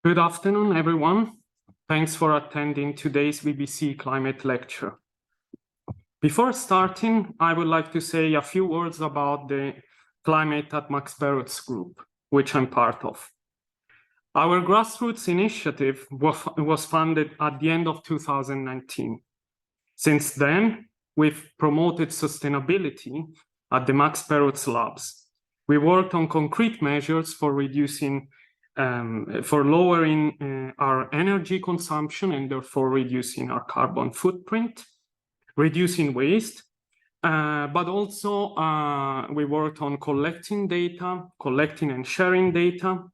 Good afternoon, everyone. Thanks for attending today's BBC Climate Lecture. Before starting, I would like to say a few words about the Climate at Max Barrett's group, which I'm part of. Our grassroots initiative was funded at the end of 2019. Since then, we've promoted sustainability at the Max Barrett's labs. We worked on concrete measures for reducing for lowering our energy consumption and therefore reducing our carbon footprint, reducing waste, but also we worked on collecting and sharing data,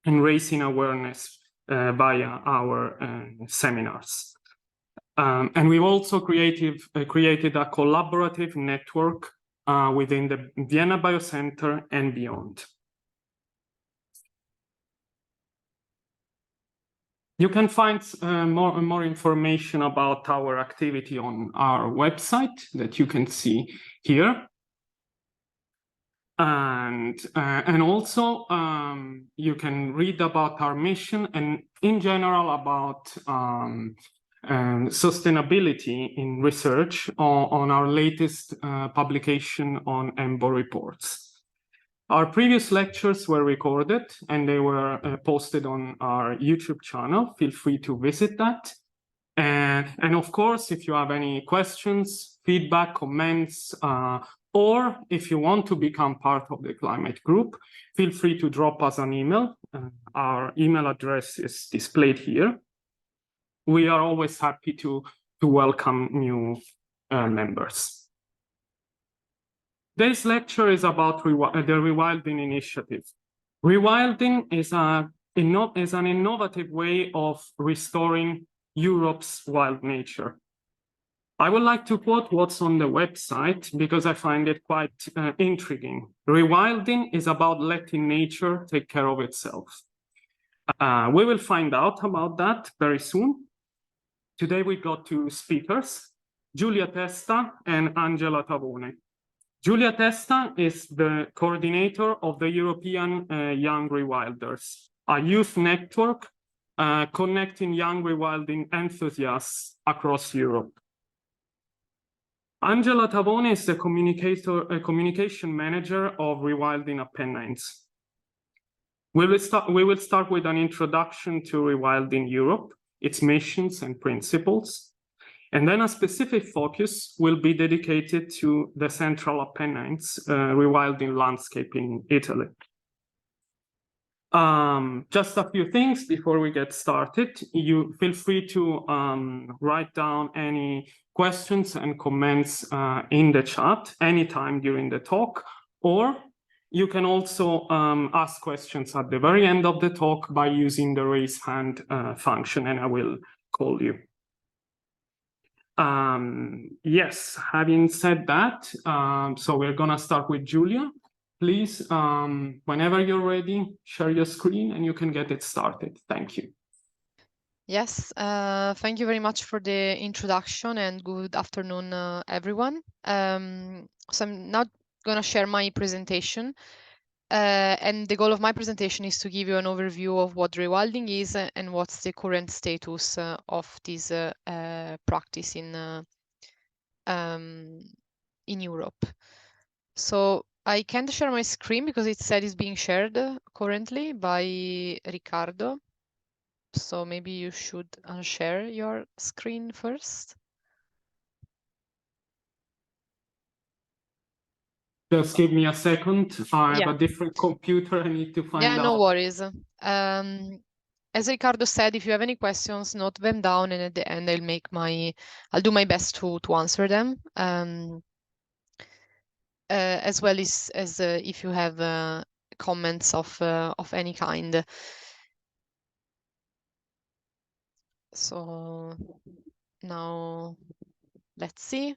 and raising awareness via our seminars. And we've also created a collaborative network within the Vienna Biocenter and beyond. You can find more information about our activity on our website that you can see here. And also you can read about our mission and in general about sustainability in research on our latest publication on EMBO reports. Our previous lectures were recorded and they were posted on our YouTube channel. Feel free to visit that. And of course, if you have any questions, feedback, comments, or if you want to become part of the climate group, feel free to drop us an email. Our email address is displayed here. We are always happy to welcome new members. This lecture is about the Rewilding initiative. Rewilding is an innovative way of restoring Europe's wild nature. I would like to quote what's on the website because I find it quite intriguing. Rewilding is about letting nature take care of itself. We will find out about that very soon. Today we got two speakers, Giulia Testa and Angela Tavone. Giulia Testa is the coordinator of the European Young Rewilders, a youth network connecting young rewilding enthusiasts across Europe. Angela Tavone is the communication manager of Rewilding Apennines. We will start with an introduction to Rewilding Europe, its missions and principles. And then a specific focus will be dedicated to the Central Apennines rewilding landscape in Italy. Just a few things before we get started. You feel free to write down any questions and comments in the chat anytime during the talk, or you can also ask questions at the very end of the talk by using the raise hand function, and I will call you. Yes, having said that, so we're gonna start with Giulia. Please, whenever you're ready, share your screen and you can get it started. Thank you. Yes, thank you very much for the introduction and good afternoon, everyone. So I'm now gonna share my presentation. And the goal of my presentation is to give you an overview of what rewilding is and what's the current status of this practice in Europe. So I can't share my screen because it said it's being shared currently by Riccardo. So maybe you should unshare your screen first. Just give me a second. I have a different computer. I need to find out. Yeah, no worries. As Riccardo said, if you have any questions, note them down, and at the end I'll do my best to answer them. As well as if you have comments of any kind. So now let's see.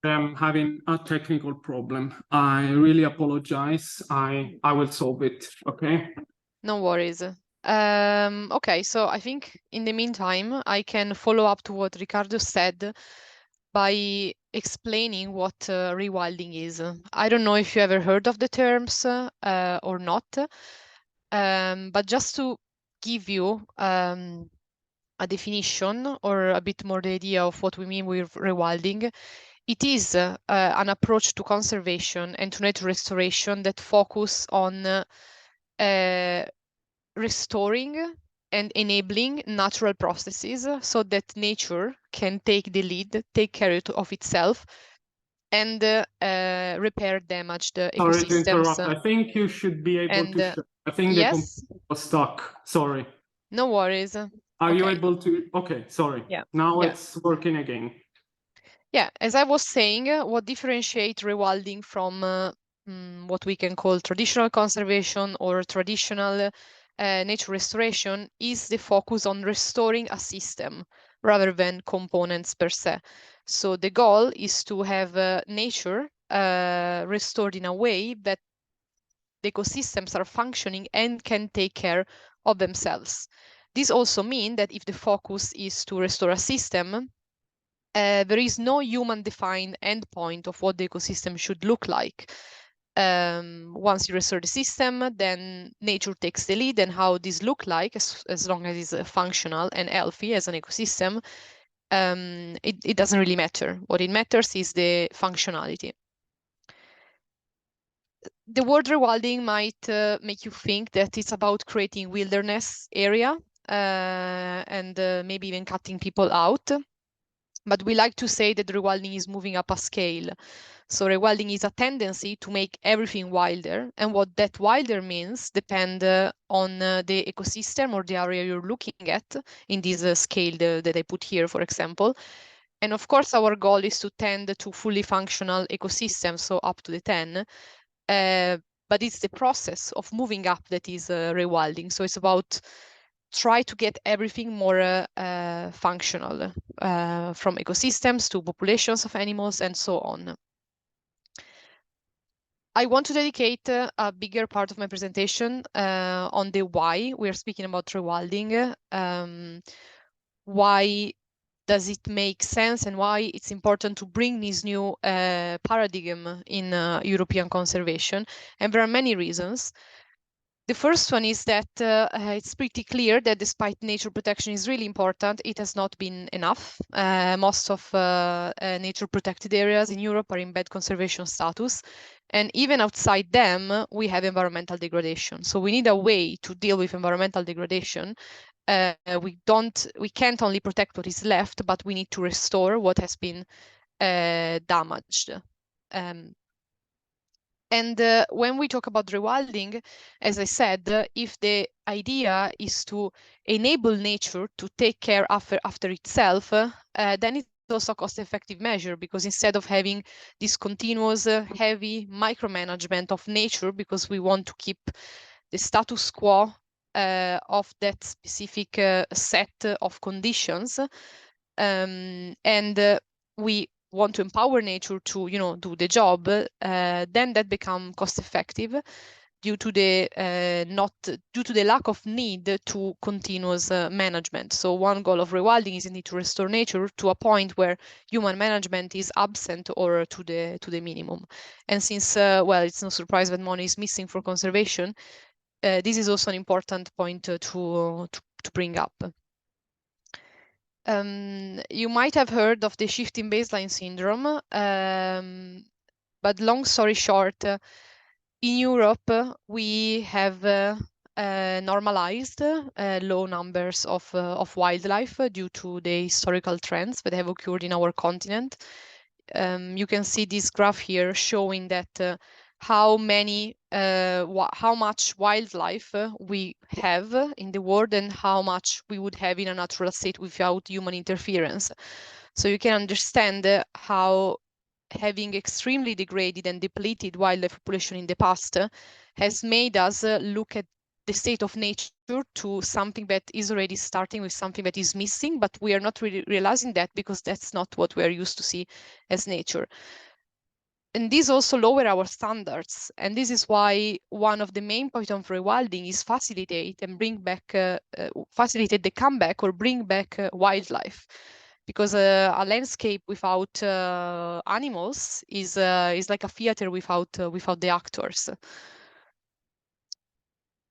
I'm having a technical problem. I really apologize. I will solve it, okay? No worries. Okay, so I think in the meantime, I can follow up to what Riccardo said by explaining what rewilding is. I don't know if you ever heard of the terms or not, but just to give you a definition or a bit more the idea of what we mean with rewilding, it is an approach to conservation and to nature restoration that focus on restoring and enabling natural processes so that nature can take the lead, take care of itself, and repair damaged Sorry to interrupt. ecosystems. I think you should be able to. I think the Yes, computer was stuck. Sorry. no worries. Are you Okay. able to? Okay, sorry. Yeah. Now Yeah. it's working again. Yeah, as I was saying, what differentiates rewilding from what we can call traditional conservation or traditional nature restoration is the focus on restoring a system rather than components per se. So the goal is to have nature restored in a way that the ecosystems are functioning and can take care of themselves. This also means that if the focus is to restore a system, there is no human-defined endpoint of what the ecosystem should look like. Once you restore the system, then nature takes the lead, and how this look like, as long as it's functional and healthy as an ecosystem, it doesn't really matter. What it matters is the functionality. The word rewilding might make you think that it's about creating wilderness area and maybe even cutting people out. But we like to say that rewilding is moving up a scale. So rewilding is a tendency to make everything wilder. And what that wilder means depends on the ecosystem or the area you're looking at in this scale that I put here, for example. And of course, our goal is to tend to fully functional ecosystems, so up to the 10. But it's the process of moving up that is rewilding. So it's about try to get everything more functional, from ecosystems to populations of animals and so on. I want to dedicate a bigger part of my presentation on the why we're speaking about rewilding. Why does it make sense and why it's important to bring this new paradigm in European conservation? And there are many reasons. The first one is that it's pretty clear that despite nature protection is really important, it has not been enough. Most of nature protected areas in Europe are in bad conservation status. And even outside them, we have environmental degradation. So we need a way to deal with environmental degradation. We can't only protect what is left, but we need to restore what has been damaged. And when we talk about rewilding, as I said, if the idea is to enable nature to take care after itself, then it's also a cost-effective measure, because instead of having this continuous heavy micromanagement of nature, because we want to keep the status quo of that specific set of conditions, and we want to empower nature to, do the job, then that become cost effective due to the lack of need to continuous management. So one goal of rewilding is indeed to restore nature to a point where human management is absent or to the minimum. And since well, it's no surprise that money is missing for conservation, this is also an important point to bring up. You might have heard of the shifting baseline syndrome, but long story short, in Europe, we have normalized low numbers of wildlife due to the historical trends that have occurred in our continent. You can see this graph here showing that how much wildlife we have in the world and how much we would have in a natural state without human interference. So you can understand how having extremely degraded and depleted wildlife population in the past has made us look at the state of nature to something that is already starting with something that is missing, but we are not really realizing that because that's not what we are used to see as nature. And this also lower our standards. And this is why one of the main points of rewilding is facilitate and bring back, facilitate the comeback or bring back wildlife. because a landscape without animals is like a theater without the actors.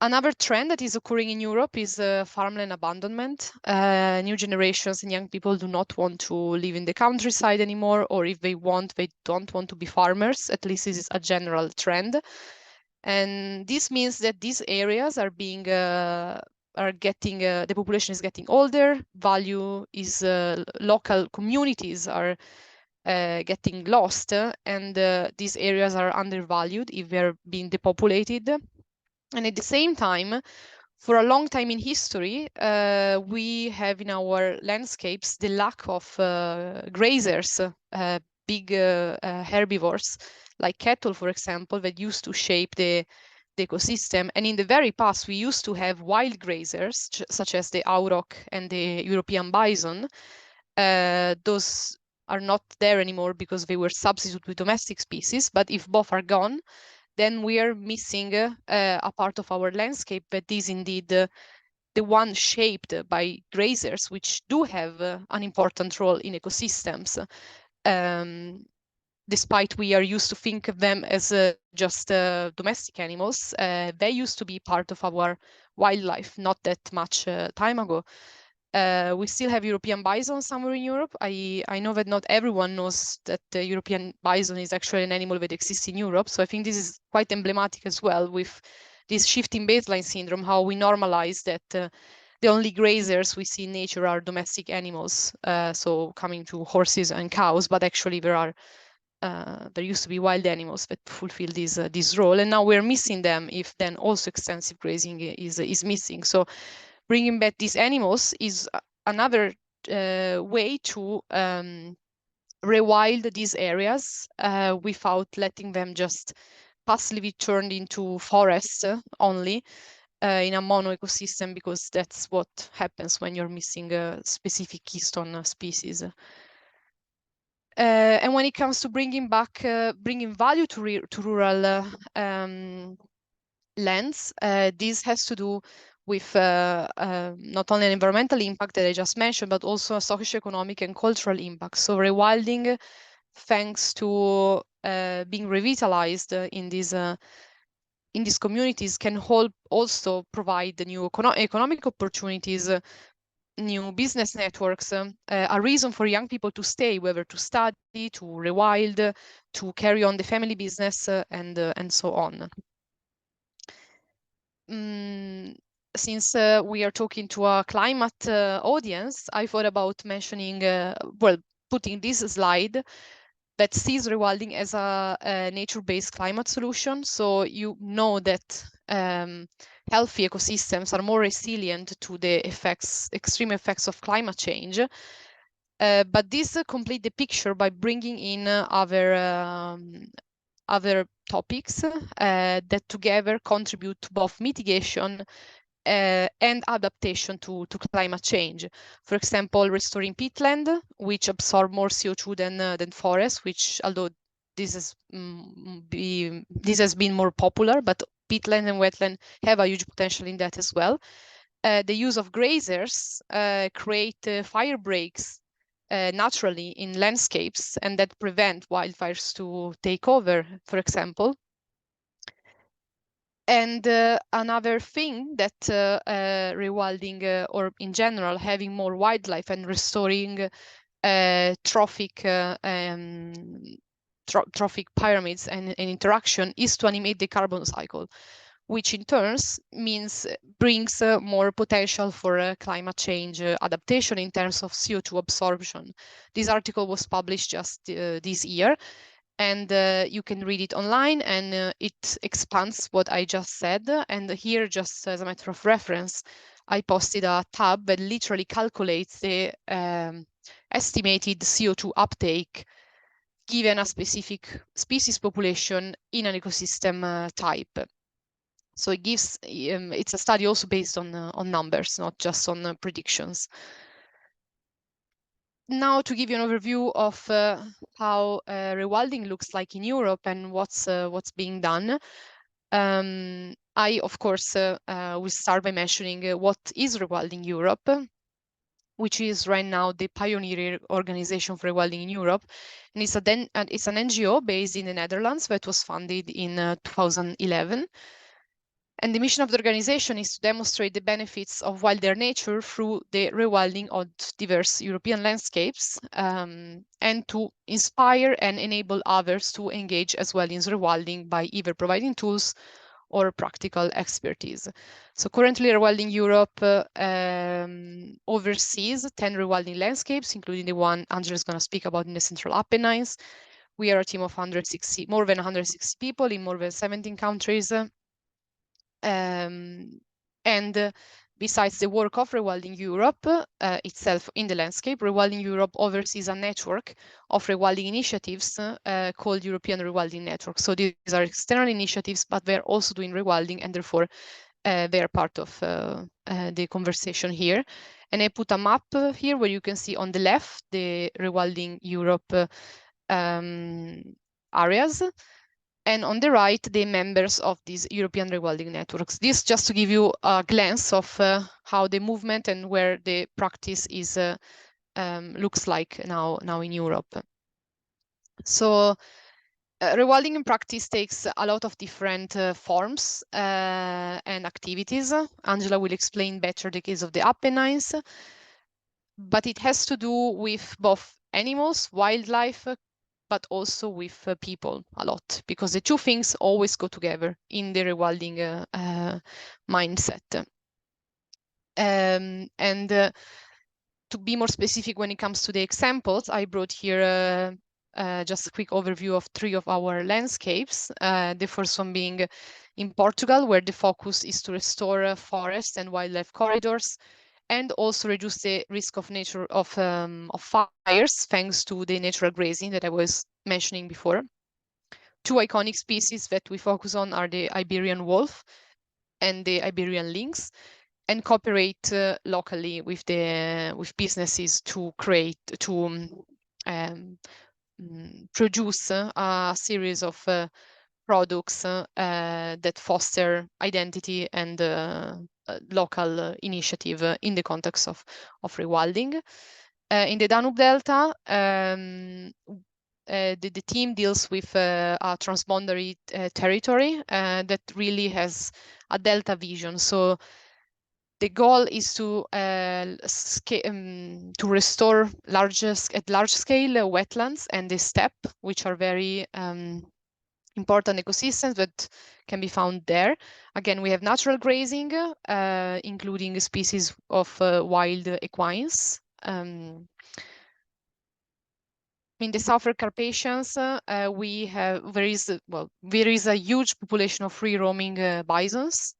Another trend that is occurring in Europe is farmland abandonment. New generations and young people do not want to live in the countryside anymore, or if they want, they don't want to be farmers. At least this is a general trend. And this means that these areas are being are getting the population is getting older. Value is local communities are getting lost, and these areas are undervalued if they're being depopulated. And at the same time, for a long time in history, we have in our landscapes the lack of grazers, big herbivores like cattle, for example, that used to shape the ecosystem. And in the very past, we used to have wild grazers, such as the auroch and the European bison. Those are not there anymore because they were substituted with domestic species. But if both are gone, then we are missing a part of our landscape that is indeed the one shaped by grazers, which do have an important role in ecosystems. Despite we are used to think of them as just domestic animals, they used to be part of our wildlife not that much time ago. We still have European bison somewhere in Europe. I know that not everyone knows that the European bison is actually an animal that exists in Europe. So I think this is quite emblematic as well with this shifting baseline syndrome, how we normalize that the only grazers we see in nature are domestic animals. So coming to horses and cows, but actually there used to be wild animals that fulfill this role, and now we're missing them if then also extensive grazing is missing. So bringing back these animals is another way to rewild these areas without letting them just passively turned into forests only in a mono ecosystem, because that's what happens when you're missing a specific keystone species. And when it comes to bringing value to rural lands, this has to do with not only an environmental impact that I just mentioned, but also a socioeconomic and cultural impact. So rewilding, thanks to being revitalized in these communities, can also provide the new economic opportunities, new business networks, a reason for young people to stay, whether to study, to rewild, to carry on the family business, and so on. Since we are talking to a climate audience, I thought about mentioning, putting this slide that sees rewilding as a nature-based climate solution. So you know that healthy ecosystems are more resilient to the extreme effects of climate change. But this complete the picture by bringing in other topics that together contribute to both mitigation and adaptation to climate change. For example, restoring peatland, which absorb more CO2 than forests, which, although this has been more popular, but peatland and wetland have a huge potential in that as well. The use of grazers create fire breaks naturally in landscapes, and that prevent wildfires to take over, for example. And another thing that rewilding, or in general having more wildlife and restoring trophic pyramids and interaction, is to animate the carbon cycle, which in turn brings more potential for climate change adaptation in terms of CO2 absorption. This article was published just this year, and you can read it online, and it expands what I just said. And here, just as a matter of reference, I posted a tab that literally calculates the estimated CO2 uptake given a specific species population in an ecosystem type. So it gives, it's a study also based on numbers, not just on predictions. Now, to give you an overview of how rewilding looks like in Europe and what's being done, I, of course, will start by mentioning what is Rewilding Europe. which is right now the pioneer organization for rewilding in Europe. And it's an NGO based in the Netherlands that was founded in 2011. And the mission of the organization is to demonstrate the benefits of wilder nature through the rewilding of diverse European landscapes, and to inspire and enable others to engage as well in rewilding by either providing tools or practical expertise. So currently Rewilding Europe oversees 10 rewilding landscapes, including the one Angela is going to speak about in the Central Apennines. We are a team of more than 160 people in more than 17 countries. Besides the work of Rewilding Europe itself in the landscape, Rewilding Europe oversees a network of rewilding initiatives called European Rewilding Network. So these are external initiatives, but they're also doing rewilding, and therefore they are part of the conversation here. And I put a map here where you can see on the left the Rewilding Europe areas, and on the right, the members of these European rewilding networks. This just to give you a glance of how the movement and where the practice is looks like now in Europe. So rewilding in practice takes a lot of different forms and activities. Angela will explain better the case of the Apennines, but it has to do with both animals, wildlife, but also with people a lot, because the two things always go together in the rewilding mindset. To be more specific when it comes to the examples, I brought here just a quick overview of 3 of our landscapes. The first one being in Portugal, where the focus is to restore forest and wildlife corridors, and also reduce the risk of fires thanks to the natural grazing that I was mentioning before. 2 iconic species that we focus on are the Iberian wolf and the Iberian lynx, and cooperate locally with businesses to produce a series of products that foster identity and local initiative in the context of rewilding. In the Danube Delta, the team deals with a transboundary territory that really has a delta vision. So the goal is to restore at large scale wetlands and the steppe, which are very important ecosystems that can be found there. Again, we have natural grazing, including species of wild equines. In the Southern Carpathians, there is a huge population of free roaming bisons.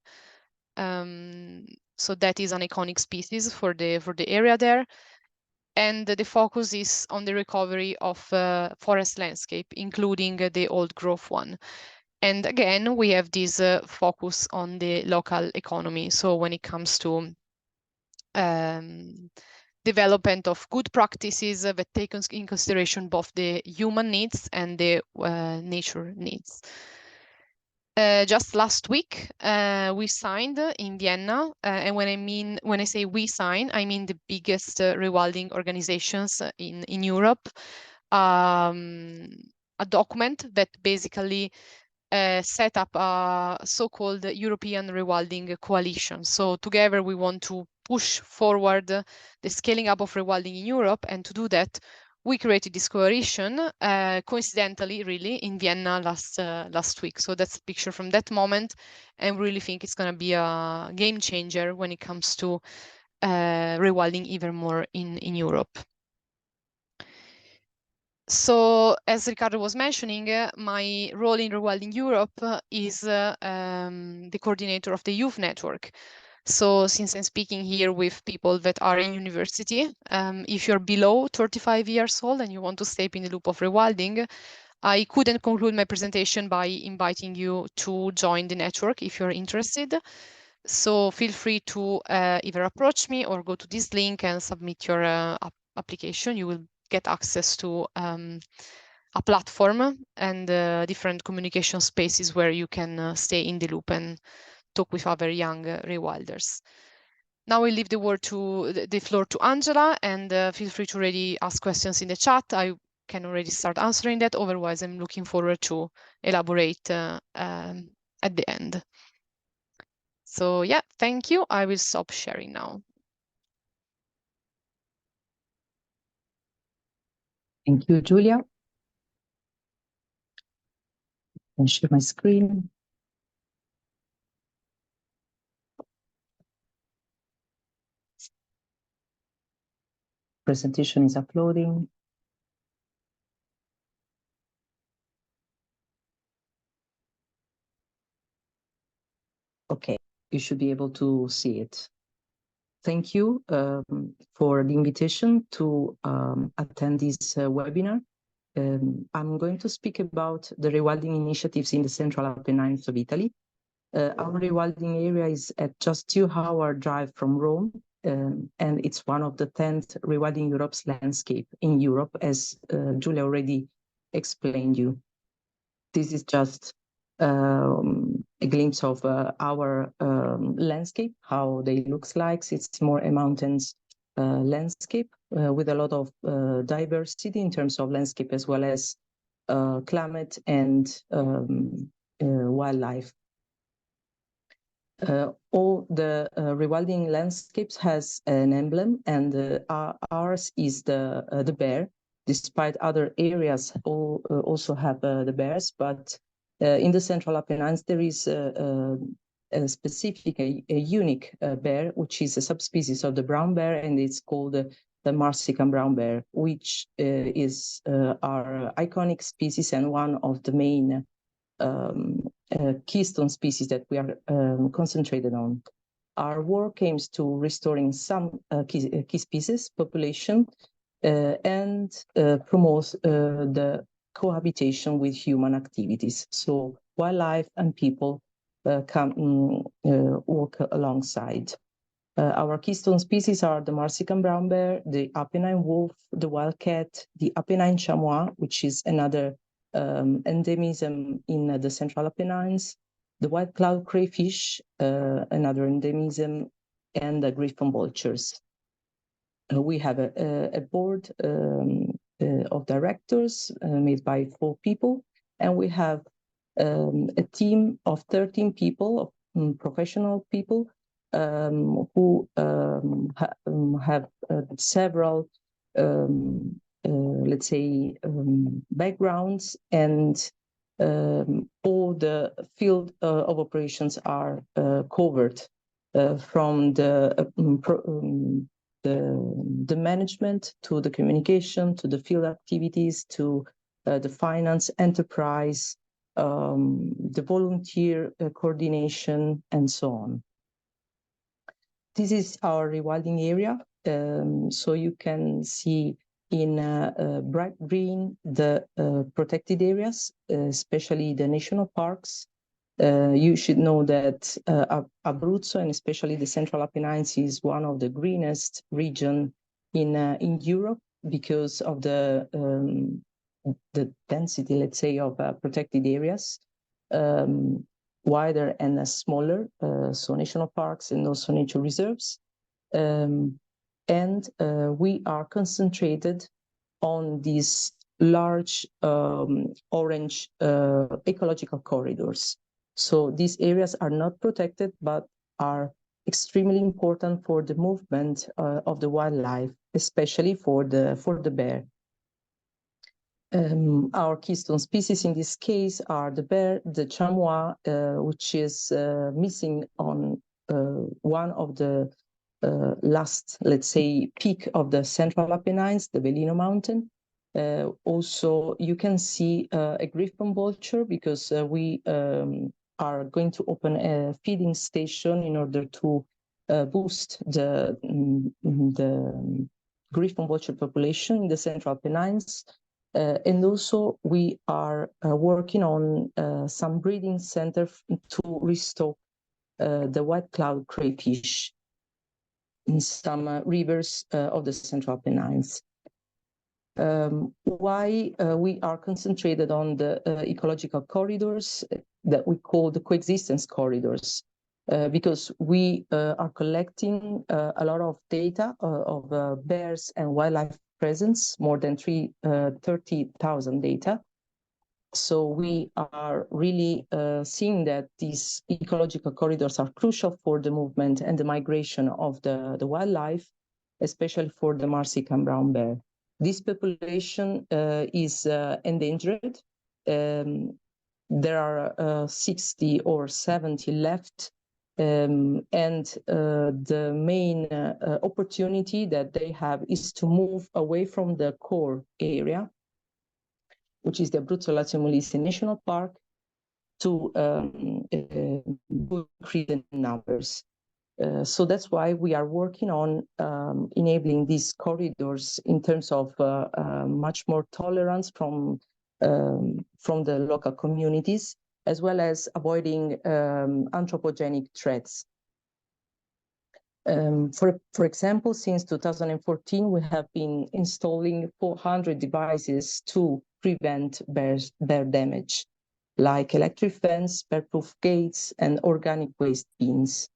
So that is an iconic species for the area there. And the focus is on the recovery of forest landscape, including the old growth one. And again, we have this focus on the local economy. So when it comes to development of good practices that take in consideration both the human needs and the nature needs. Just last week, we signed in Vienna, and when I say we sign, I mean the biggest rewilding organizations in Europe, a document that basically set up a so-called European Rewilding Coalition. So together we want to push forward the scaling up of rewilding in Europe, and to do that, we created this coalition, coincidentally, really, in Vienna last week. So that's a picture from that moment, and we really think it's going to be a game changer when it comes to rewilding even more in Europe. So, as Riccardo was mentioning, my role in Rewilding Europe is the coordinator of the youth network. So since I'm speaking here with people that are in university, if you're below 35 years old and you want to step in the loop of rewilding, I couldn't conclude my presentation by inviting you to join the network if you're interested. So feel free to either approach me or go to this link and submit your application. You will get access to a platform and different communication spaces where you can stay in the loop and talk with other young rewilders. Now I leave the floor to Angela, and feel free to already ask questions in the chat. I can already start answering that. Otherwise, I'm looking forward to elaborate at the end. So yeah, thank you. I will stop sharing now. Thank you, Giulia. I'll share my screen. Presentation is uploading. Okay, you should be able to see it. Thank you for the invitation to attend this webinar. I'm going to speak about the rewilding initiatives in the Central Apennines of Italy. Our rewilding area is at just 2-hour drive from Rome, and it's one of the 10th Rewilding Europe's landscape in Europe, as Giulia already explained you. This is just a glimpse of our landscape, how they looks like. It's more a mountains landscape with a lot of diversity in terms of landscape as well as climate and wildlife. All the rewilding landscapes has an emblem, and ours is the bear. Despite other areas also have the bears, but in the Central Apennines there is a specific, a unique bear, which is a subspecies of the brown bear, and it's called the Marsican brown bear, which is our iconic species and one of the main keystone species that we are concentrated on. Our work aims to restoring some key species population and promote the cohabitation with human activities. So wildlife and people can work alongside. Our keystone species are the Marsican brown bear, the Apennine wolf, the wildcat, the Apennine chamois, which is another endemism in the Central Apennines, the white cloud crayfish, another endemism, and the griffon vultures. We have a board of directors made by 4 people, and we have a team of 13 people, professional people, who have several let's say backgrounds, and all the field of operations are covered from the management to the communication to the field activities to the finance, enterprise, the volunteer coordination, and so on. This is our rewilding area. So you can see in bright green the protected areas, especially the national parks. You should know that Abruzzo, and especially the Central Apennines, is one of the greenest region in Europe because of the density, let's say, of protected areas, wider and smaller, so national parks and also nature reserves. And we are concentrated on these large orange ecological corridors. So these areas are not protected, but are extremely important for the movement of the wildlife, especially for the bear. Our keystone species in this case are the bear, the chamois, which is missing on one of the last, let's say, peak of the Central Apennines, the Velino mountain. Also, you can see a griffon vulture because we are going to open a feeding station in order to boost the griffon vulture population in the Central Apennines. And also we are working on some breeding center to restock the white cloud crayfish in some rivers of the Central Apennines. Why we are concentrated on the ecological corridors that we call the coexistence corridors? because we are collecting a lot of data of bears and wildlife presence, more than 30,000 data. So we are really seeing that these ecological corridors are crucial for the movement and the migration of the wildlife, especially for the Mexican brown bear. This population is endangered. There are 60 or 70 left. And the main opportunity that they have is to move away from the core area, which is the Abruzzo Lazio Molise National Park, to increase the numbers. So that's why we are working on enabling these corridors in terms of much more tolerance from the local communities, as well as avoiding anthropogenic threats. For example, since 2014, we have been installing 400 devices to prevent bear damage, like electric fence, bear-proof gates, and organic waste bins.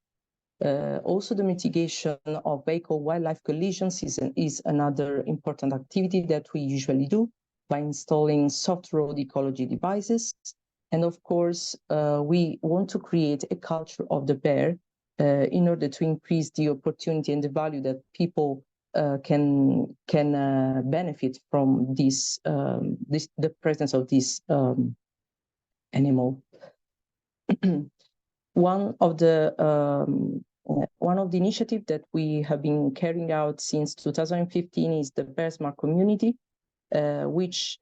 Also, the mitigation of vehicle-wildlife collisions is another important activity that we usually do by installing soft road ecology devices. And of course, we want to create a culture of the bear in order to increase the opportunity and the value that people can benefit from the presence of this animal. One of the initiatives that we have been carrying out since 2015 is the Bear Smart Community, which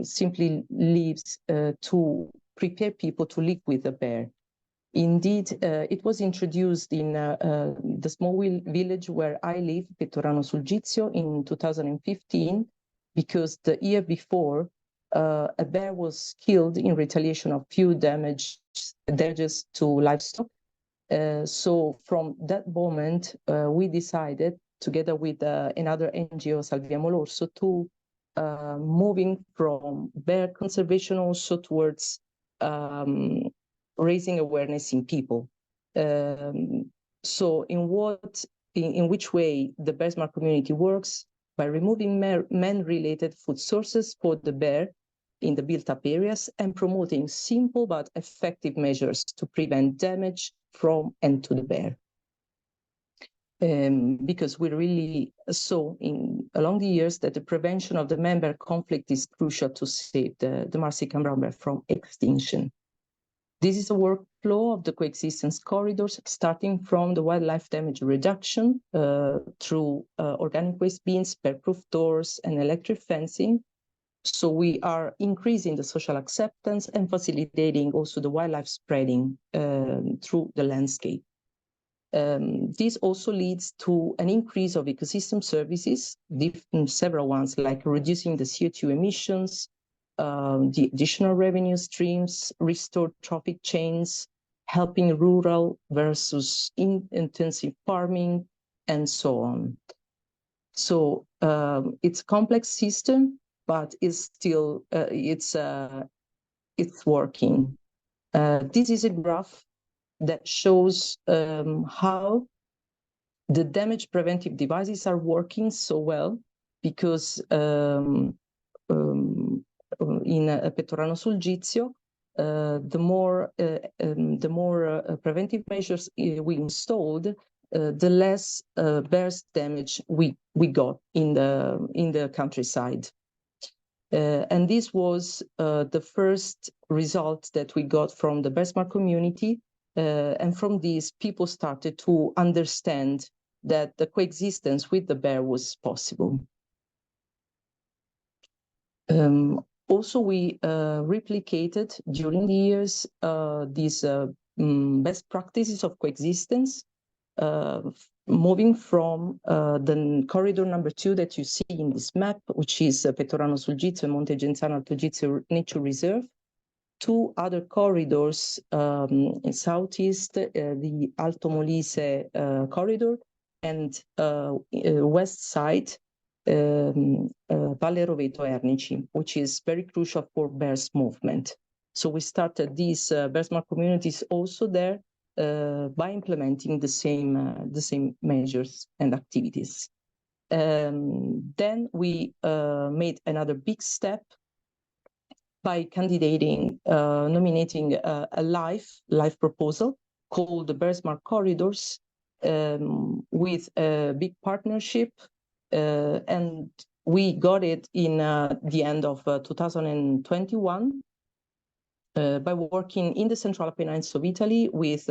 simply lives to prepare people to live with the bear. Indeed, it was introduced in the small village where I live, Pettorano sul Gizio, in 2015, because the year before, a bear was killed in retaliation of few damages to livestock. So from that moment, we decided, together with another NGO, Salviamo l'Orso, to moving from bear conservation also towards raising awareness in people. So in which way the Bear Smart Community works? By removing man-related food sources for the bear in the built-up areas and promoting simple but effective measures to prevent damage from and to the bear. Because we really saw along the years that the prevention of the man-bear conflict is crucial to save the Mexican brown bear from extinction. This is a workflow of the coexistence corridors, starting from the wildlife damage reduction through organic waste bins, bear-proof doors, and electric fencing. So we are increasing the social acceptance and facilitating also the wildlife spreading through the landscape. This also leads to an increase of ecosystem services, several ones, like reducing the CO2 emissions, the additional revenue streams, restored trophic chains, helping rural versus intensive farming, and so on. So it's a complex system, but it's still it's working. This is a graph that shows how the damage preventive devices are working so well, because in Pettorano sul Gizio, the more preventive measures we installed, the less bears damage we got in the countryside. And this was the first result that we got from the Bear Smart community. And from this, people started to understand that the coexistence with the bear was possible. Also, we replicated during the years these best practices of coexistence, moving from the corridor number 2 that you see in this map, which is Pettorano sul Gizio and Monte Genzano Alto Gizio Nature Reserve, to other corridors in southeast, the Alto Molise corridor, and west side, Valle Roveto Ernici, which is very crucial for bears movement. So we started these Bear Smart communities also there, by implementing the same measures and activities. Then we made another big step by nominating a live proposal called the Bear-Smart Corridors, with a big partnership, and we got it in the end of 2021 by working in the Central Apennines of Italy with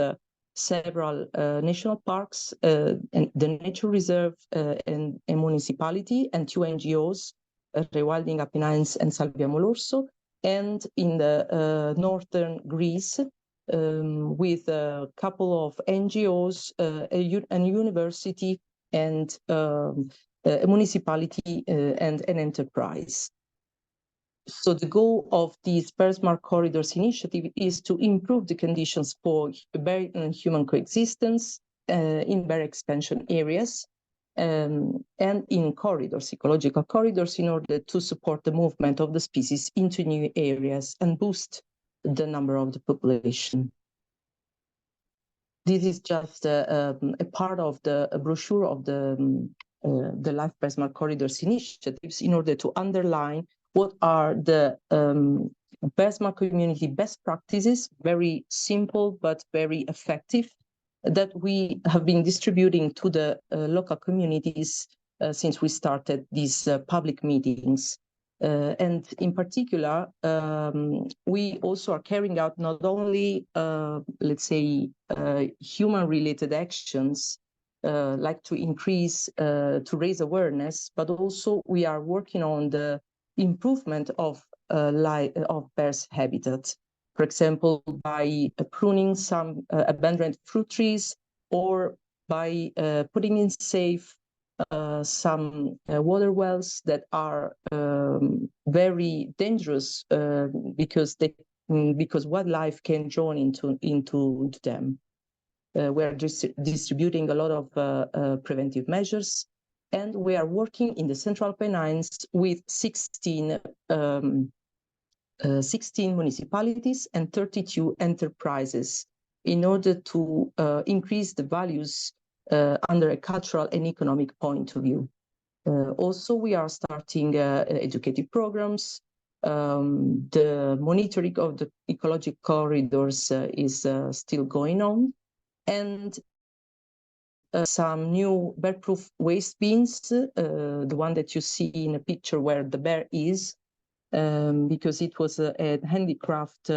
several national parks, and the nature reserve, and a municipality, and 2 NGOs, Rewilding Apennines and Salviamo l'Orso, and in the northern Greece, with a couple of NGOs, a university, and a municipality, and an enterprise. So the goal of this Bear-Smart Corridors initiative is to improve the conditions for bear and human coexistence in bear expansion areas, and in corridors, ecological corridors, in order to support the movement of the species into new areas and boost the number of the population. This is just a part of the brochure of the Life Bear-Smart Corridors initiatives, in order to underline what are the Bear-Smart community best practices, very simple but very effective, that we have been distributing to the local communities since we started these public meetings. And in particular, we also are carrying out not only, let's say, human-related actions, like to increase, to raise awareness, but also we are working on the improvement of bears' habitat. For example, by pruning some abandoned fruit trees, or by putting in safe some water wells that are very dangerous, because wildlife can join into them. We are distributing a lot of preventive measures, and we are working in the Central Apennines with 16 municipalities and 32 enterprises, in order to increase the values under a cultural and economic point of view. Also, we are starting educative programs. The monitoring of the ecological corridors is still going on, and some new bear-proof waste bins, the one that you see in a picture where the bear is, because it was a handicraft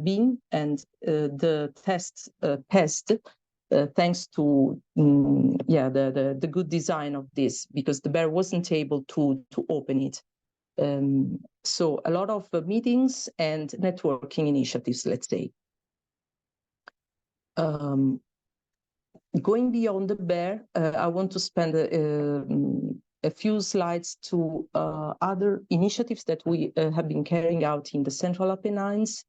bin, and the test passed, thanks to the good design of this, because the bear wasn't able to open it. So a lot of meetings and networking initiatives, let's say. Going beyond the bear, I want to spend a few slides to other initiatives that we have been carrying out in the Central Apennines.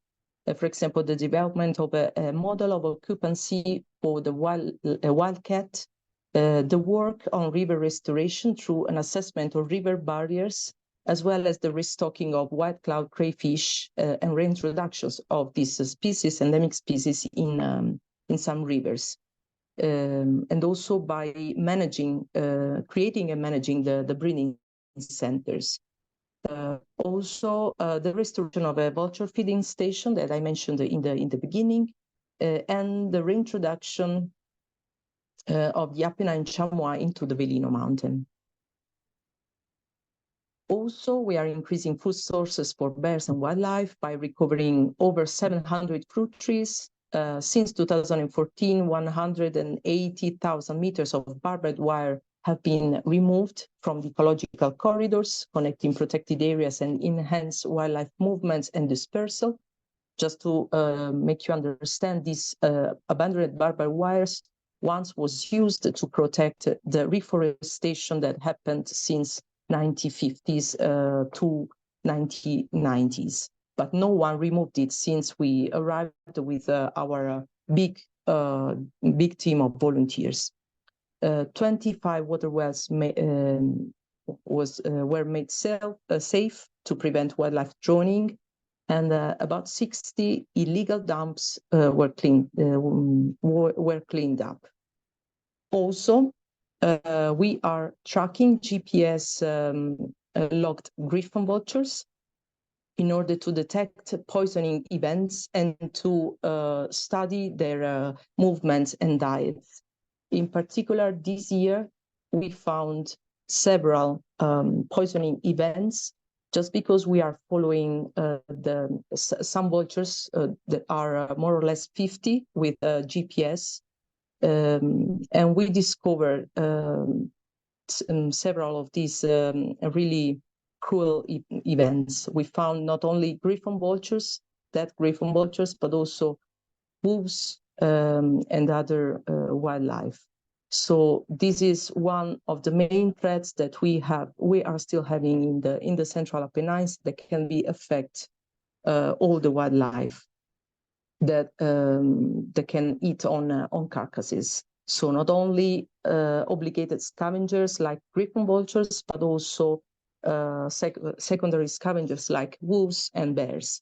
For example, the development of a model of occupancy for the wildcat, the work on river restoration through an assessment of river barriers, as well as the restocking of white cloud crayfish and reintroductions of these species, endemic species, in some rivers. And also by creating and managing the breeding centers. Also, the restoration of a vulture feeding station that I mentioned in the beginning, and the reintroduction of the Apennine chamois into the Velino mountain. Also, we are increasing food sources for bears and wildlife by recovering over 700 fruit trees. Since 2014, 180,000 meters of barbed wire have been removed from the ecological corridors, connecting protected areas and enhance wildlife movements and dispersal. Just to make you understand, these abandoned barbed wires once was used to protect the reforestation that happened since 1950s to 1990s. But no one removed it since we arrived with our big team of volunteers. 25 water wells were made safe to prevent wildlife drowning. and about 60 illegal dumps were cleaned up. Also, we are tracking GPS logged griffon vultures in order to detect poisoning events and to study their movements and diets. In particular, this year, we found several poisoning events just because we are following some vultures that are more or less 50 with GPS. And we discovered several of these really cruel events. We found not only griffon vultures, dead griffon vultures, but also wolves and other wildlife. So this is one of the main threats that we are still having in the Central Apennines that can affect all the wildlife that can eat on carcasses. So not only obligated scavengers like griffon vultures, but also secondary scavengers like wolves and bears.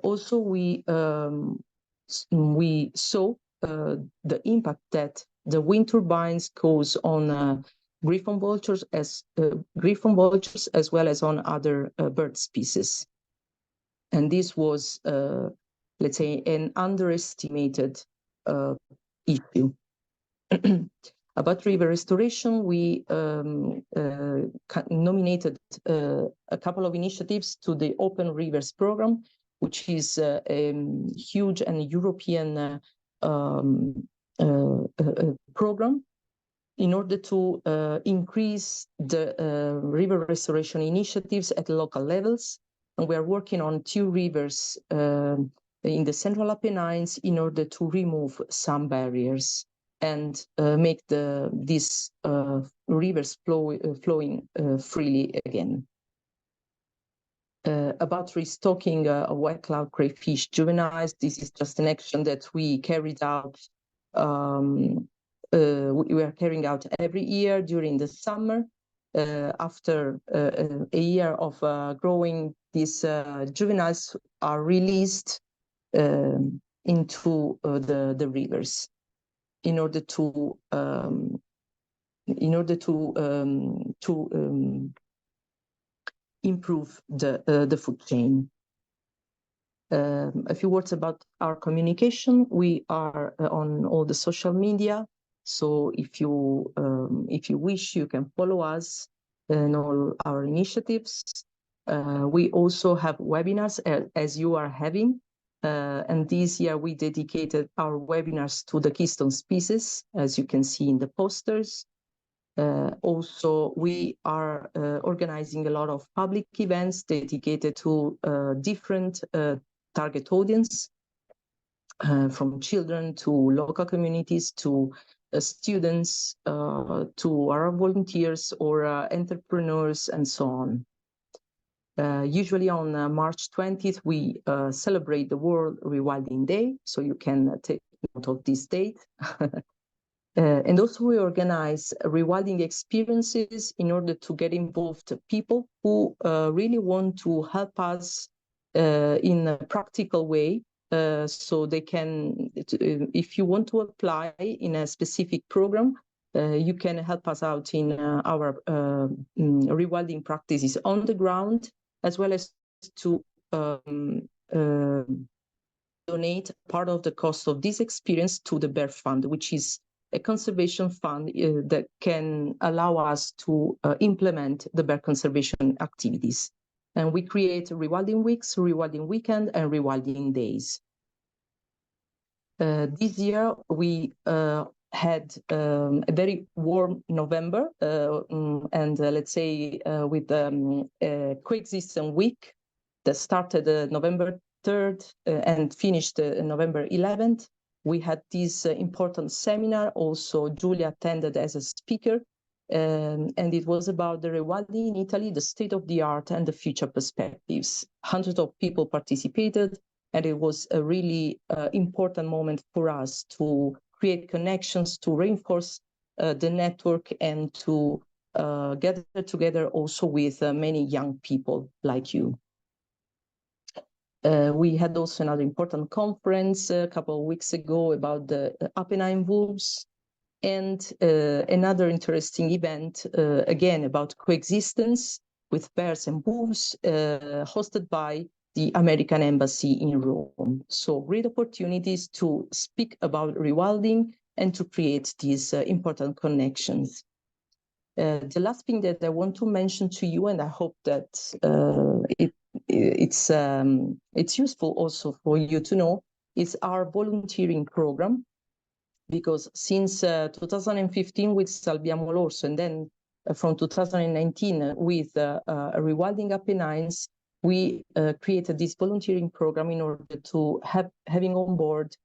Also, we saw the impact that the wind turbines cause on griffon vultures as well as on other bird species. And this was, let's say, an underestimated issue. About river restoration, we nominated a couple of initiatives to the Open Rivers program, which is a huge and European program in order to increase the river restoration initiatives at local levels. And we are working on 2 rivers in the Central Apennines in order to remove some barriers and make these rivers flowing freely again. About restocking white cloud crayfish juveniles, this is just an action that we carried out. We are carrying out every year during the summer. After a year of growing, these juveniles are released into the rivers in order to improve the food chain. A few words about our communication. We are on all the social media. So if you wish, you can follow us in all our initiatives. We also have webinars as you are having. And this year we dedicated our webinars to the keystone species, as you can see in the posters. Also, we are organizing a lot of public events dedicated to different target audience, from children to local communities to students to our volunteers or entrepreneurs and so on. Usually on March 20th, we celebrate the World Rewilding Day, so you can take note of this date. And also we organize rewilding experiences in order to get involved people who really want to help us in a practical way. So they can, if you want to apply in a specific program, you can help us out in our rewilding practices on the ground, as well as to donate part of the cost of this experience to the Bear Fund, which is a conservation fund that can allow us to implement the bear conservation activities. And we create rewilding weeks, rewilding weekend, and rewilding days. This year, we had a very warm November, and let's say with a coexistence week that started November 3rd and finished November 11th. We had this important seminar. Also, Giulia attended as a speaker, and it was about the rewilding in Italy, the state of the art and the future perspectives. Hundreds of people participated, and it was a really important moment for us to create connections, to reinforce the network, and to gather together also with many young people like you. We had also another important conference a couple of weeks ago about the Apennine wolves, and another interesting event, again, about coexistence with bears and wolves, hosted by the American Embassy in Rome. So great opportunities to speak about rewilding and to create these important connections. The last thing that I want to mention to you, and I hope that it's useful also for you to know, is our volunteering program. Because since 2015 with Salviamo l'Orso, and then from 2019 with Rewilding Apennines, we created this volunteering program in order to having on board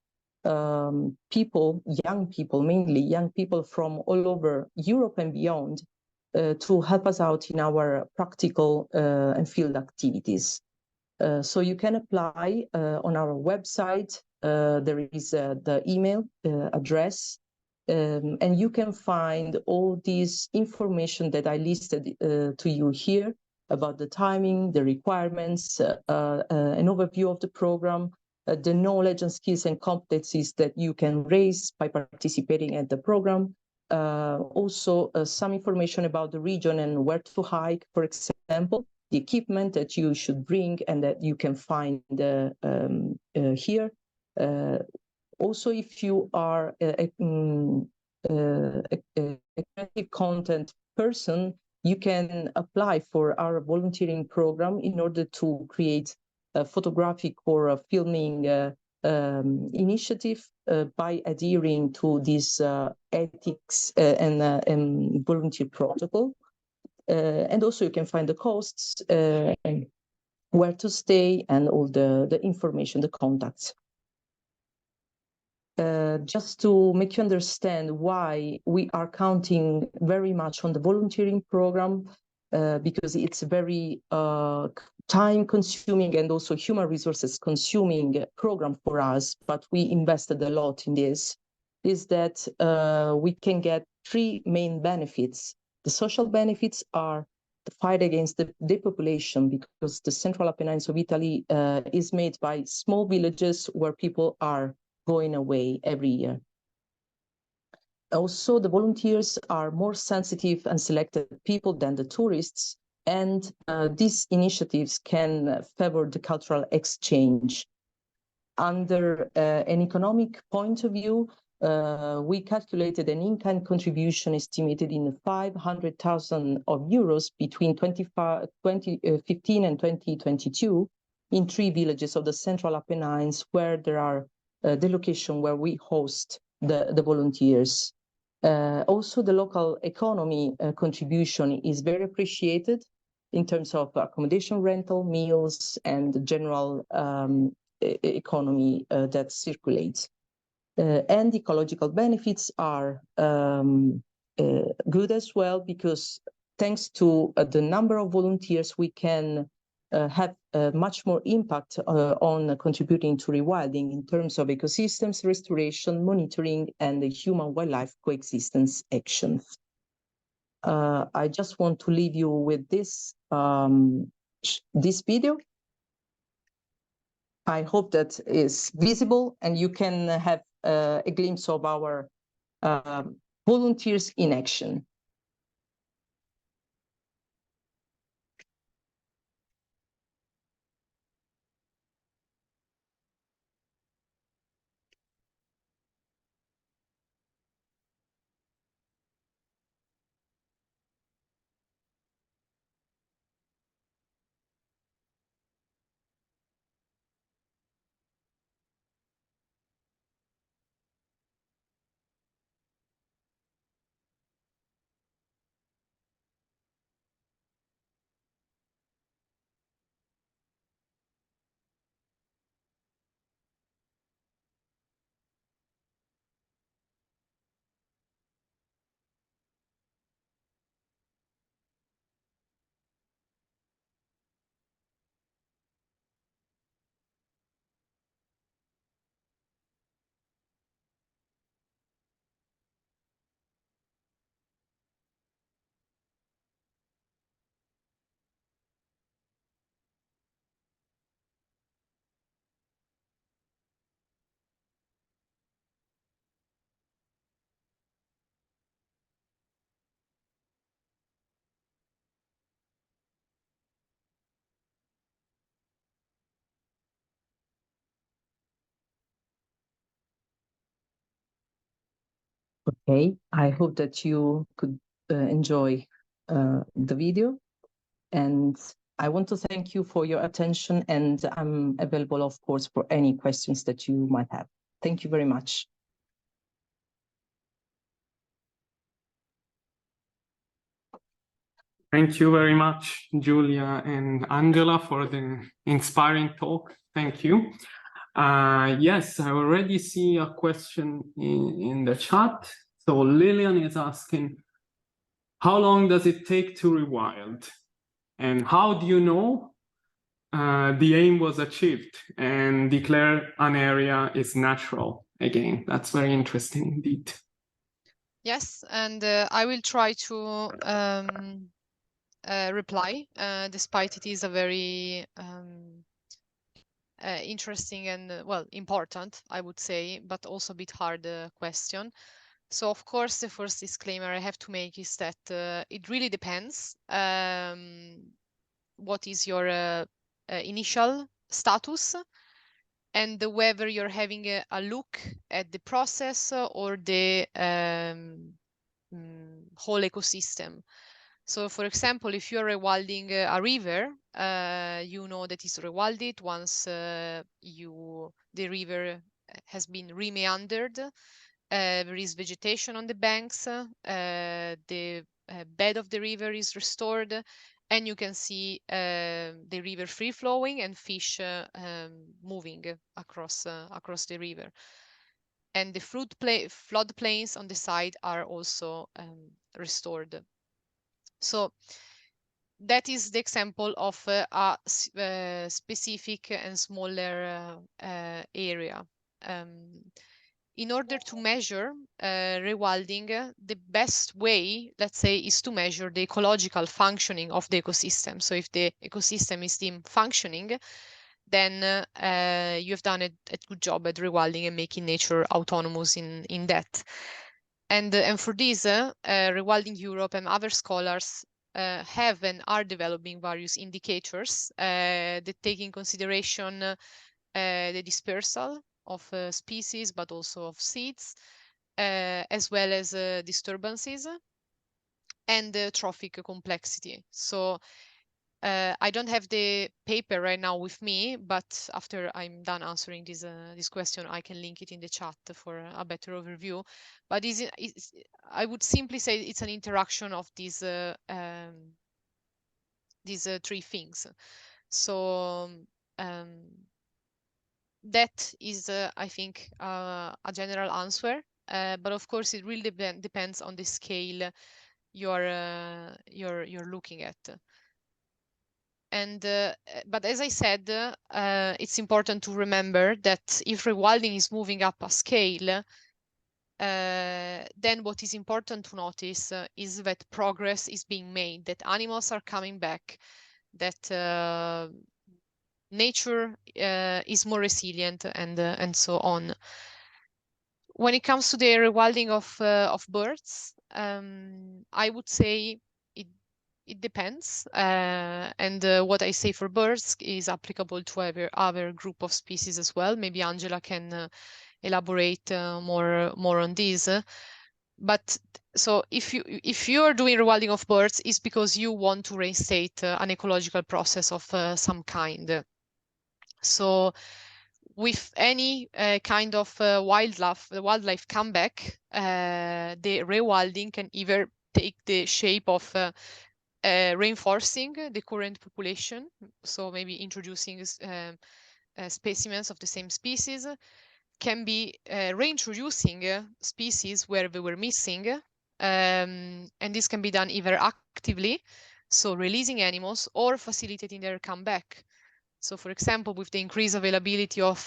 people, young people, mainly young people from all over Europe and beyond, to help us out in our practical and field activities. So you can apply on our website. There is the email address, and you can find all this information that I listed to you here about the timing, the requirements, an overview of the program, the knowledge and skills and competencies that you can raise by participating at the program. Also, some information about the region and where to hike, for example, the equipment that you should bring and that you can find here. Also, if you are a creative content person, you can apply for our volunteering program in order to create a photographic or a filming initiative by adhering to this ethics and volunteer protocol. And also you can find the costs, where to stay, and all the information, the contacts. Just to make you understand why we are counting very much on the volunteering program, because it's very time-consuming and also human resources-consuming program for us, but we invested a lot in this, is that we can get three main benefits. The social benefits are the fight against the depopulation, because the Central Apennines of Italy is made by small villages where people are going away every year. Also, the volunteers are more sensitive and selected people than the tourists, and these initiatives can favor the cultural exchange. Under an economic point of view, we calculated an in-kind contribution estimated in 500,000 euros between 2015 and 2022 in 3 villages of the Central Apennines, where there are the location where we host the volunteers. Also, the local economy contribution is very appreciated in terms of accommodation, rental, meals, and the general economy that circulates. And ecological benefits are good as well, because thanks to the number of volunteers, we can have much more impact on contributing to rewilding in terms of ecosystems restoration, monitoring, and the human-wildlife coexistence actions. I just want to leave you with this video. I hope that is visible and you can have a glimpse of our volunteers in action. Okay, I hope that you could enjoy the video, and I want to thank you for your attention, and I'm available, of course, for any questions that you might have. Thank you very much. Thank you very much, Giulia and Angela, for the inspiring talk. Thank you. Yes, I already see a question in the chat. So Lillian is asking, how long does it take to rewild? And how do you know the aim was achieved and declare an area is natural again? That's very interesting indeed. Yes, and I will try to reply, despite it is a very interesting and well, important, I would say, but also a bit hard question. So of course, the first disclaimer I have to make is that it really depends what is your initial status and whether you're having a look at the process or the whole ecosystem. So for example, if you're rewilding a river, you know that it's rewilded once the river has been remeandered. There is vegetation on the banks, the bed of the river is restored, and you can see the river free flowing and fish moving across the river. And the floodplains on the side are also restored. So that is the example of a specific and smaller area. In order to measure rewilding, the best way, let's say, is to measure the ecological functioning of the ecosystem. So if the ecosystem is deemed functioning, then you have done a good job at rewilding and making nature autonomous in that. And for this, Rewilding Europe and other scholars have and are developing various indicators that take in consideration the dispersal of species, but also of seeds, as well as disturbances and trophic complexity. So I don't have the paper right now with me, but after I'm done answering this question, I can link it in the chat for a better overview. But I would simply say it's an interaction of these three things. So that is, I think, a general answer. But of course, it really depends on the scale you're looking at. And but as I said, it's important to remember that if rewilding is moving up a scale, then what is important to notice is that progress is being made, that animals are coming back, that nature is more resilient, and so on. When it comes to the rewilding of birds, I would say it depends, and what I say for birds is applicable to other group of species as well. Maybe Angela can elaborate more on this. But so if you are doing rewilding of birds, it's because you want to reinstate an ecological process of some kind. So with any kind of wildlife comeback, the rewilding can either take the shape of reinforcing the current population, so maybe introducing specimens of the same species, can be reintroducing species where they were missing, and this can be done either actively, so releasing animals, or facilitating their comeback. So for example, with the increased availability of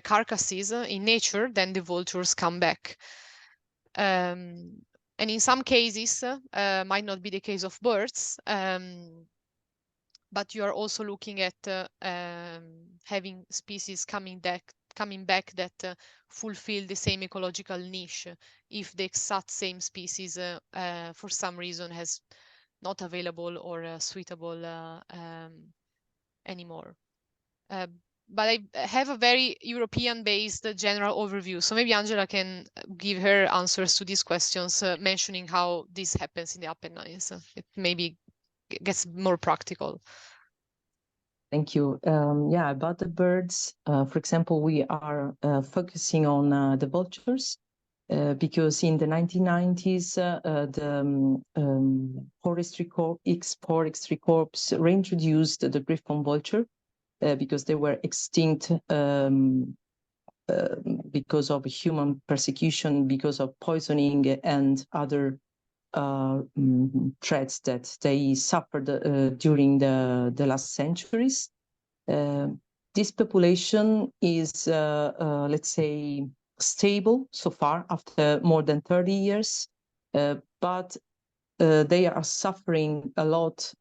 carcasses in nature, then the vultures come back. And in some cases, might not be the case of birds, but you are also looking at having species coming back that fulfill the same ecological niche if the exact same species for some reason has not available or suitable anymore. but I have a very European-based general overview. So maybe Angela can give her answers to these questions, mentioning how this happens in the Apennines. It maybe gets more practical. Thank you. Yeah, about the birds, for example, we are focusing on the vultures because in the 1990s, the Forestry Corps, ex-Forestry Corps reintroduced the griffon vulture because they were extinct because of human persecution, because of poisoning and other threats that they suffered during the last centuries. This population is, let's say, stable so far after more than 30 years, but they are suffering a lot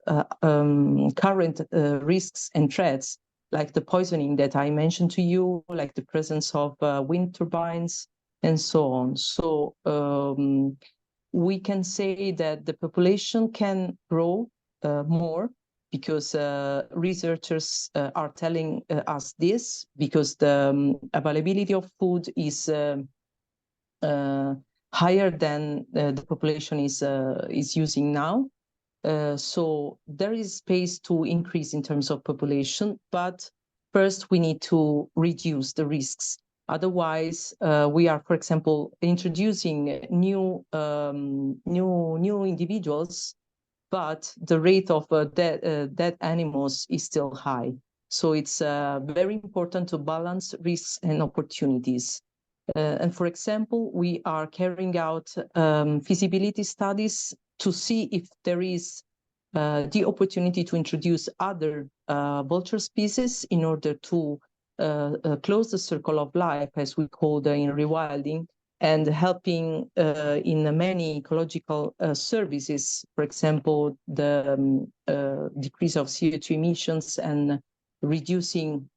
current risks and threats, like the poisoning that I mentioned to you, like the presence of wind turbines and so on. So we can say that the population can grow more because researchers are telling us this, because the availability of food is higher than the population is using now. So there is space to increase in terms of population, but first we need to reduce the risks. Otherwise, we are, for example, introducing new individuals, but the rate of dead animals is still high. So it's very important to balance risks and opportunities. And for example, we are carrying out feasibility studies to see if there is the opportunity to introduce other vulture species in order to close the circle of life, as we call it in rewilding, and helping in many ecological services, for example, the decrease of CO2 emissions and reducing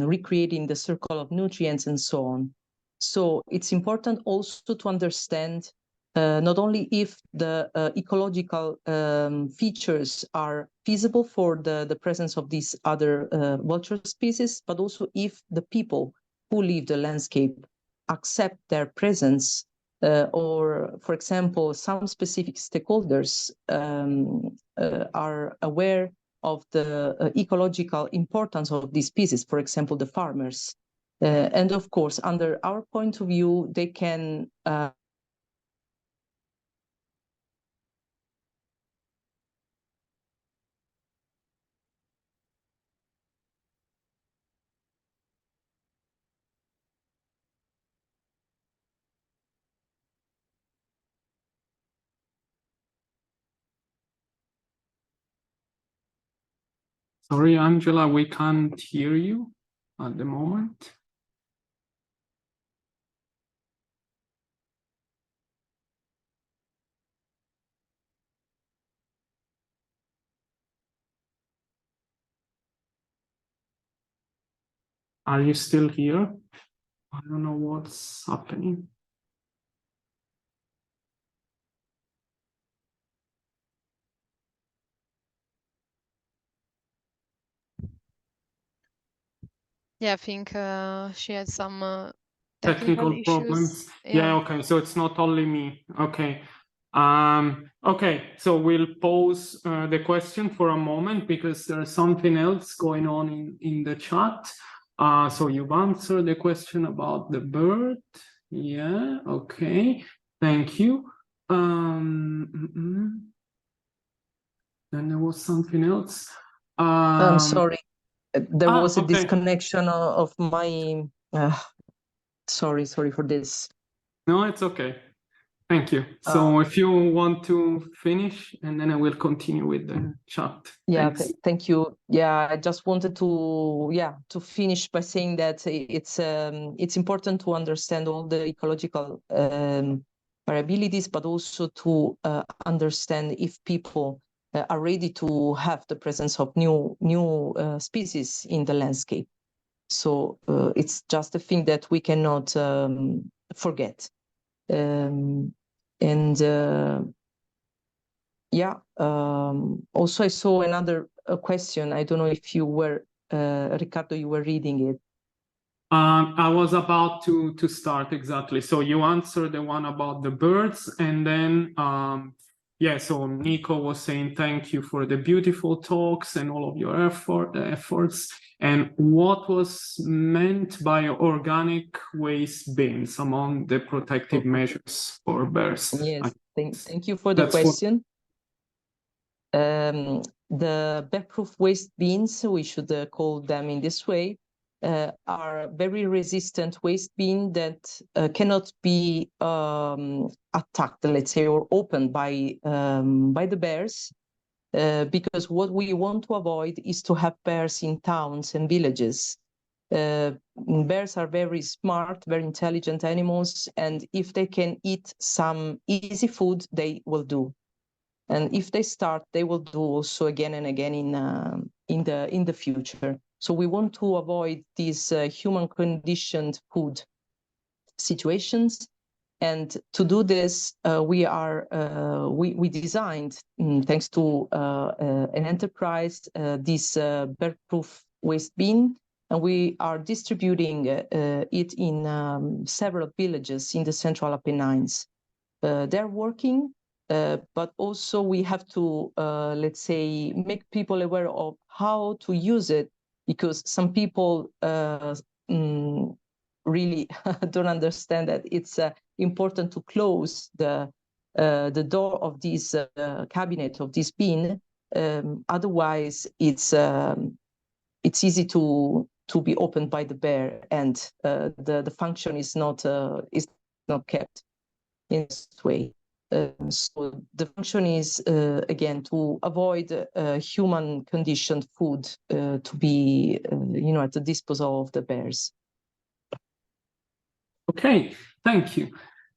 recreating the circle of nutrients and so on. So it's important also to understand not only if the ecological features are feasible for the presence of these other vulture species, but also if the people who live the landscape accept their presence, or, for example, some specific stakeholders are aware of the ecological importance of these species, for example, the farmers. And of course, under our point of view, they can Sorry, Angela, we can't hear you at the moment. Are you still here? I don't know what's happening. Yeah, I think she had some Technical issues. problems. Yeah, okay. So it's not only me. Okay. Okay, so we'll pause the question for a moment because there's something else going on in the chat. So you've answered the question about the bird. Yeah, okay. Thank you. Then there was something else. I'm sorry, there was a okay. disconnection of my sorry for this. No, it's okay. Thank you. So if you want to finish, and then I will continue with the chat. Yeah, Thanks. thank you. Yeah, I just wanted to finish by saying that it's important to understand all the ecological variabilities, but also to understand if people are ready to have the presence of new species in the landscape. So it's just a thing that we cannot forget. Yeah, also I saw another question. I don't know if you were, Riccardo, you were reading it. I was about to start exactly. So you answered the one about the birds, and then yeah. So Nico was saying thank you for the beautiful talks and all of your efforts. And what was meant by organic waste bins among the protective measures for bears? Yes, thank you for the question. The bear-proof waste bins, we should call them in this way, are very resistant waste bin that cannot be attacked, let's say, or opened by the bears, because what we want to avoid is to have bears in towns and villages. Bears are very smart, very intelligent animals, and if they can eat some easy food, they will do. And if they start, they will do also again and again in the future. So we want to avoid these human conditioned food situations. And to do this, we designed, thanks to an enterprise, this bear-proof waste bin, and we are distributing it in several villages in the Central Apennines. They're working, but also we have to, let's say, make people aware of how to use it, because some people really don't understand that it's important to close the door of this cabinet, of this bin. Otherwise, it's easy to be opened by the bear, and the function is not kept in this way. So the function is again to avoid human conditioned food to be at the disposal of the bears. Okay, thank you.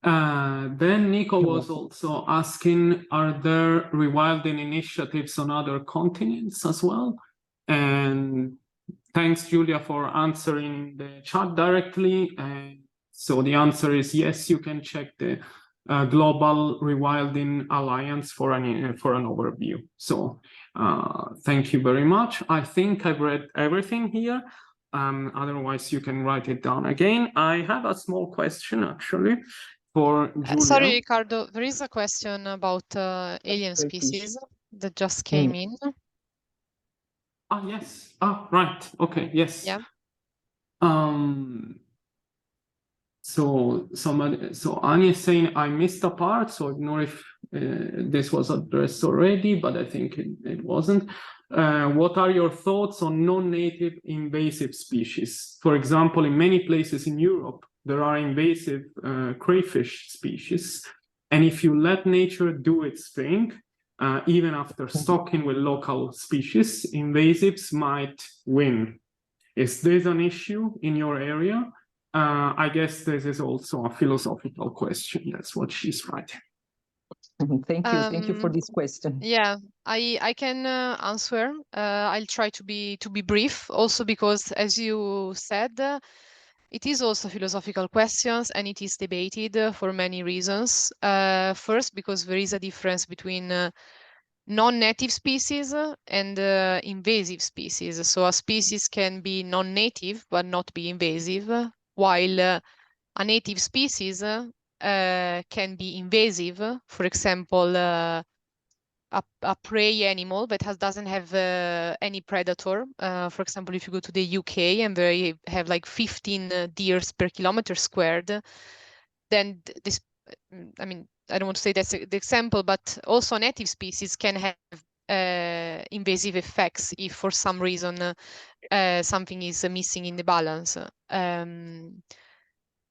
Then Nico was also asking, are there rewilding initiatives on other continents as well? And thanks, Giulia, for answering the chat directly. So the answer is yes, you can check the Global Rewilding Alliance for an overview. So thank you very much. I think I've read everything here. Otherwise, you can write it down again. I have a small question, actually, for Giulia. Sorry, Riccardo, there is a question about alien species that just came in. Ah, yes. Ah, right. Okay, yes. Yeah. So Anya is saying I missed a part, so I don't know if this was addressed already, but I think it wasn't. What are your thoughts on non-native invasive species? For example, in many places in Europe, there are invasive crayfish species. And if you let nature do its thing, even after stocking with local species, invasives might win. Is this an issue in your area? I guess this is also a philosophical question. That's what she's writing. Thank you for this question. Yeah, I can answer. I'll try to be brief, also because, as you said, it is also philosophical questions, and it is debated for many reasons. First, because there is a difference between non-native species and invasive species. So a species can be non-native but not be invasive, while a native species can be invasive. For example, a prey animal that doesn't have any predator. For example, if you go to the UK and they have like 15 deers per kilometer squared, then this, I mean, I don't want to say that's the example, but also native species can have invasive effects if for some reason something is missing in the balance.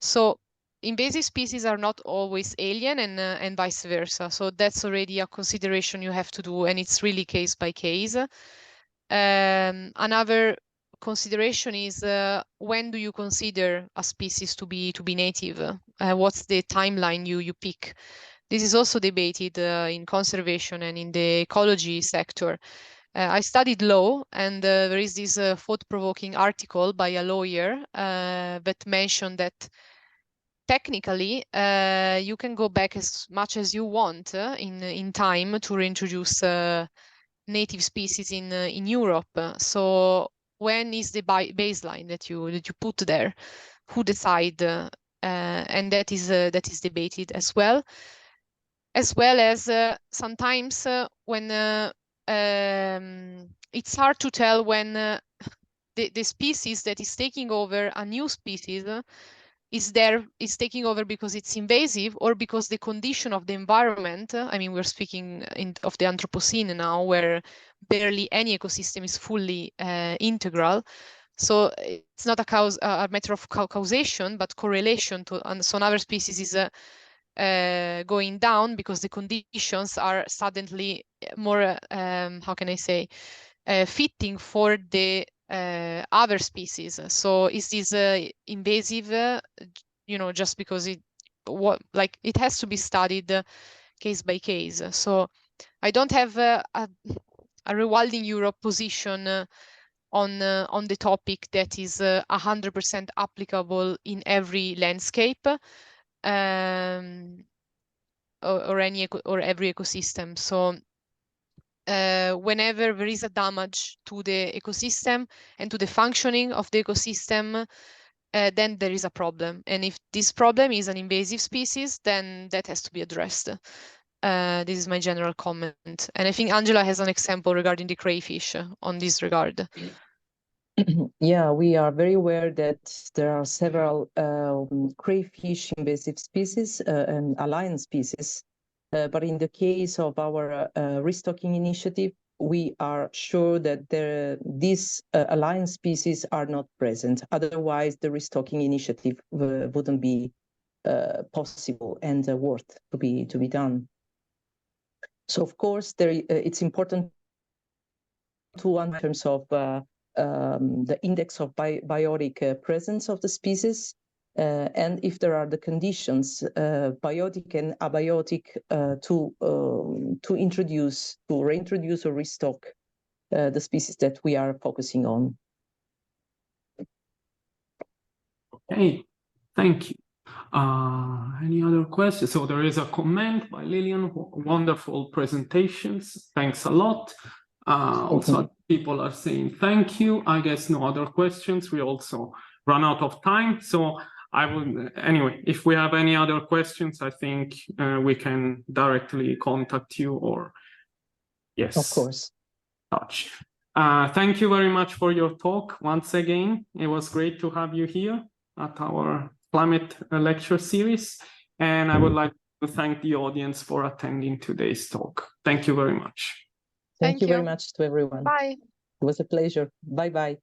So invasive species are not always alien, and vice versa. So that's already a consideration you have to do, and it's really case by case. Another consideration is when do you consider a species to be native? What's the timeline you pick? This is also debated in conservation and in the ecology sector. I studied law, and there is this thought-provoking article by a lawyer that mentioned that technically you can go back as much as you want in time to reintroduce native species in Europe. So when is the baseline that you put there? Who decide? And that is debated as well as sometimes when it's hard to tell when the species that is taking over a new species is taking over because it's invasive or because the condition of the environment. I mean, we're speaking of the Anthropocene now, where barely any ecosystem is fully integral. So it's not a matter of causation, but correlation to, and so another species is going down because the conditions are suddenly more, how can I say, fitting for the other species. So is this invasive, you know, just because it has to be studied case by case. So I don't have a Rewilding Europe position on the topic that is 100% applicable in every landscape or every ecosystem. So whenever there is a damage to the ecosystem and to the functioning of the ecosystem, then there is a problem. And if this problem is an invasive species, then that has to be addressed. This is my general comment. And I think Angela has an example regarding the crayfish on this regard. Yeah, we are very aware that there are several crayfish invasive species and alliance species. But in the case of our restocking initiative, we are sure that these alliance species are not present. Otherwise, the restocking initiative wouldn't be possible and worth to be done. So, of course, it's important to, in terms of the index of biotic presence of the species, and if there are the conditions, biotic and abiotic, to reintroduce or restock the species that we are focusing on. Okay, thank you. Any other questions? So there is a comment by Lillian. Wonderful presentations. Thanks a lot. Also, people are saying thank you. I guess no other questions. We also run out of time. So I will, anyway, if we have any other questions, I think we can directly contact you or, yes. Of course. Touch. Thank you very much for your talk once again. It was great to have you here at our climate lecture series. And I would like to thank the audience for attending today's talk. Thank you very much. Thank you very much to everyone. Bye. It was a pleasure. Bye-bye.